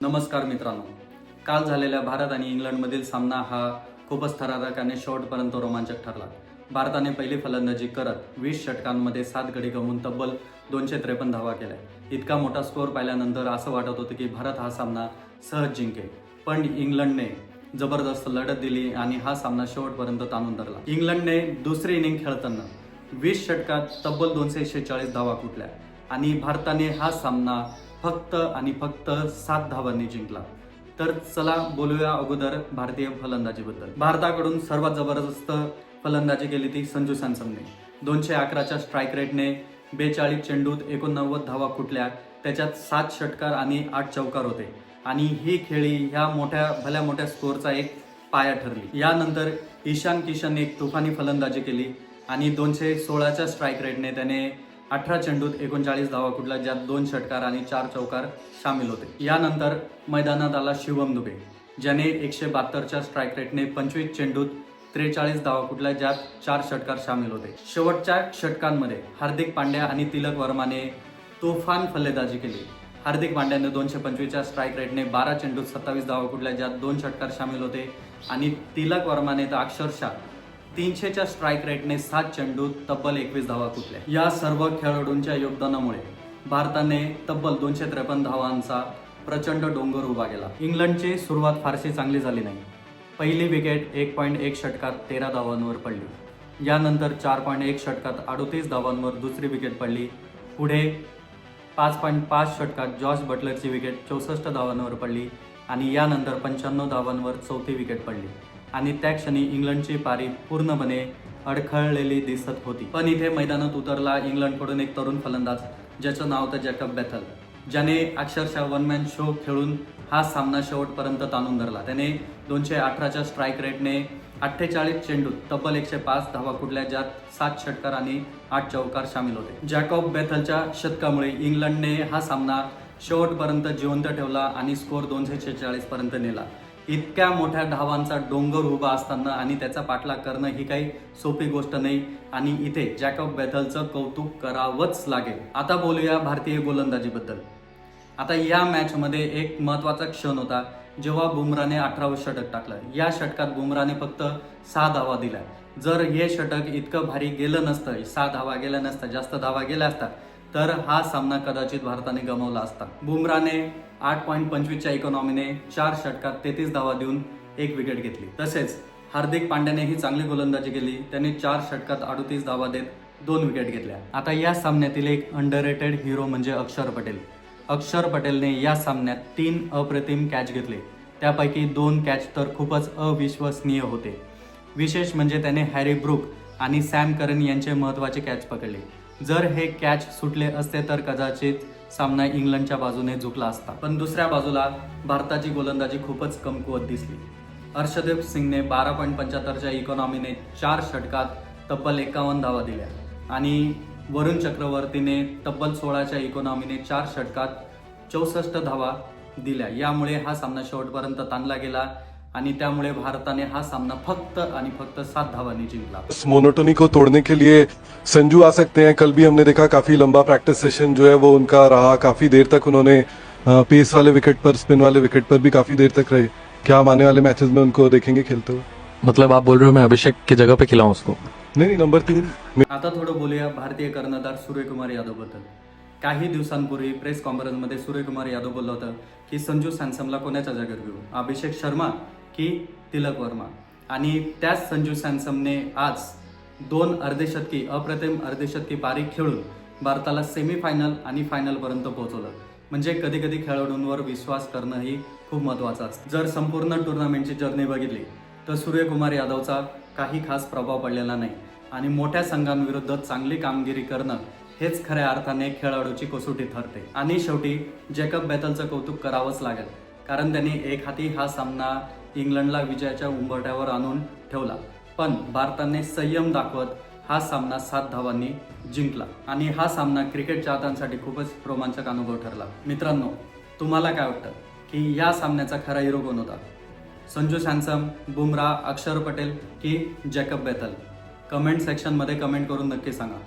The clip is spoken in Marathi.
नमस्कार मित्रांनो, काल झालेल्या भारत आणि इंग्लंडमधील सामना हा खूपच थरारक आणि शेवटपर्यंत रोमांचक ठरला. भारताने पहिली फलंदाजी करत 20 षटकांमध्ये 7 गडी गमावून तब्बल 253 धावा केल्या. इतका मोठा स्कोअर पाहिल्यानंतर असं वाटत होतं की भारत हा सामना सहज जिंकेल, पण इंग्लंडने जबरदस्त लढत दिली आणि हा सामना शेवटपर्यंत ताणून धरला. इंग्लंडने दुसरी इनिंग खेळताना 20 षटकात तब्बल 246 धावा कुठल्या आणि भारताने हा सामना फक्त आणि फक्त 7 धावांनी जिंकला. तर चला बोलूया अगोदर भारतीय फलंदाजीबद्दल. भारताकडून सर्वात जबरदस्त फलंदाजी केली ती संजू सॅमसनने. 211च्या स्ट्राईक रेटने 42 चेंडूत 89 धावा कुठल्या, त्याच्यात 7 षटकार आणि 8 चौकार होते आणि ही खेळी ह्या भल्या मोठ्या स्कोअरचा एक पाया ठरली. यानंतर ईशान किशनने एक तुफानी फलंदाजी केली आणि 216च्या स्ट्राईक रेटने त्याने 18 चेंडूत 39 धावा कुठल्या, ज्यात 2 षटकार आणि 4 चौकार सामील होते. यानंतर मैदानात आला शिवम दुबे, ज्याने 172च्या स्ट्राईक रेटने 25 चेंडूत 43 धावा कुठल्या, ज्यात 4 षटकार सामील होते. शेवटच्या षटकांमध्ये हार्दिक पांड्या आणि तिलक वर्माने तुफान फलंदाजी केली. हार्दिक पांड्याने 225च्या स्ट्राईक रेटने 12 चेंडूत 27 धावा कुठल्या, ज्यात 2 षटकार सामील होते आणि तिलक वर्माने तर अक्षरशः 300च्या स्ट्राईक रेटने 7 चेंडूत तब्बल 21 धावा कुठल्या. या सर्व खेळाडूंच्या योगदानामुळे भारताने तब्बल 253 धावांचा प्रचंड डोंगर उभा केला. इंग्लंडची सुरुवात फारशी चांगली झाली नाही. पहिली विकेट 1.1 षटकात 13 धावांवर पडली. यानंतर 4.1 षटकात 38 धावांवर दुसरी विकेट पडली. पुढे 5.5 षटकात जॉर्ज बटलरची विकेट 64 धावांवर पडली आणि यानंतर 95 धावांवर चौथी विकेट पडली आणि त्या क्षणी इंग्लंडची पारी पूर्णपणे अडखळलेली दिसत होती. पण इथे मैदानात उतरला इंग्लंडकडून एक तरुण फलंदाज, ज्याचं नाव होतं जॅकब बेथल, ज्याने अक्षरशः वन मॅन शो खेळून हा सामना शेवटपर्यंत ताणून धरला. त्याने 218च्या स्ट्राईक रेटने 48 चेंडूत तब्बल 105 धावा कुठल्या, ज्यात 7 षटकार आणि 8 चौकार सामील होते. जॅकब बेथलच्या शतकामुळे इंग्लंडने हा सामना शेवटपर्यंत जिवंत ठेवला आणि स्कोअर 246 पर्यंत नेला. इतक्या मोठ्या धावांचा डोंगर उभा असताना आणि त्याचा पाठलाग करणं ही काही सोपी गोष्ट नाही आणि इथे जॅकब बेथलचं कौतुक करावंच लागेल. आता बोलूया भारतीय गोलंदाजीबद्दल. आता या मॅचमध्ये एक महत्त्वाचा क्षण होता जेव्हा बुमराने 18वं षटक टाकलं. या षटकात बुमराने फक्त 6 धावा दिल्या. जर हे षटक इतकं भारी गेलं नसतं, 6 धावा गेल्या नसत्या, जास्त धावा गेल्या असता तर हा सामना कदाचित भारताने गमावला असता. बुमराने 8.25च्या इकॉनॉमीने 4 षटकात 33 धावा देऊन 1 विकेट घेतली. तसेच हार्दिक पांड्याने ही चांगली गोलंदाजी केली. त्याने 4 षटकात 38 धावा देत 2 विकेट घेतल्या. आता या सामन्यातील एक अंडररेटेड हिरो म्हणजे अक्षर पटेल. अक्षर पटेलने या सामन्यात 3 अप्रतिम कॅच घेतले. त्यापैकी 2 कॅच तर खूपच अविश्वसनीय होते. विशेष म्हणजे त्याने हॅरी ब्रूक आणि सॅम करन यांचे महत्त्वाचे कॅच पकडले. जर हे कॅच सुटले असते तर कदाचित सामना इंग्लंडच्या बाजूने झुकला असता. पण दुसऱ्या बाजूला भारताची गोलंदाजी खूपच कमकुवत दिसली. हर्षदीप सिंगने 12.75च्या इकॉनॉमीने 4 षटकात तब्बल 51 धावा दिल्या आणि वरुण चक्रवर्तीने तब्बल 16च्या इकॉनॉमीने 4 षटकात 64 धावा दिल्या. यामुळे हा सामना शेवटपर्यंत ताणला गेला आणि त्यामुळे भारताने हा सामना फक्त आणि फक्त 7 धावांनी जिंकला. इस मोनोटोनी को तोड़ने के लिए संजू आ सकते हैं. कल भी हमने देखा काफी लंबा प्रैक्टिस सेशन जो है वो उनका रहा. काफी देर तक उन्होंने पेस वाले विकेट पर, स्पिन वाले विकेट पर भी काफी देर तक रहे. क्या हम आने वाले मैचेस में उनको देखेंगे खेलते हुए? मतलब आप बोल रहे हो मैं अभिषेक की जगह पे खिलाऊं उसको? नहीं, नंबर 3. आता थोडं बोलूया भारतीय कर्णधार सूर्यकुमार यादव बद्दल. काही दिवसांपूर्वी प्रेस कॉन्फरन्समध्ये सूर्यकुमार यादव बोलला होता की संजू सॅमसनला कोणाच्या जागेवर घेऊ, अभिषेक शर्मा की तिलक वर्मा. आणि त्याच संजू सॅमसनने आज 2 अर्धशतकी, अप्रतिम अर्धशतकी पारी खेळून भारताला सेमीफायनल आणि फायनलपर्यंत पोहोचवलं. म्हणजे कधी कधी खेळाडूंवर विश्वास करणं ही खूप महत्त्वाचं असतं. जर संपूर्ण टुर्नामेंटची जर्नी बघितली तर सूर्यकुमार यादवचा काही खास प्रभाव पडलेला नाही आणि मोठ्या संघांविरुद्ध चांगली कामगिरी करणं हेच खऱ्या अर्थाने खेळाडूची कसोटी ठरते. आणि शेवटी जॅकब बेथलचं कौतुक करावंच लागेल, कारण त्यांनी एक हाती हा सामना इंग्लंडला विजयाच्या उंबरठ्यावर आणून ठेवला. पण भारताने संयम दाखवत हा सामना 7 धावांनी जिंकला आणि हा सामना क्रिकेट चाहत्यांसाठी खूपच रोमांचक अनुभव ठरला. मित्रांनो, तुम्हाला काय वाटतं की या सामन्याचा खरा हिरो कोण होता? संजू सॅमसन, बुमराह, अक्षर पटेल की जॅकब बेथल? कमेंट सेक्शनमध्ये कमेंट करून नक्की सांगा.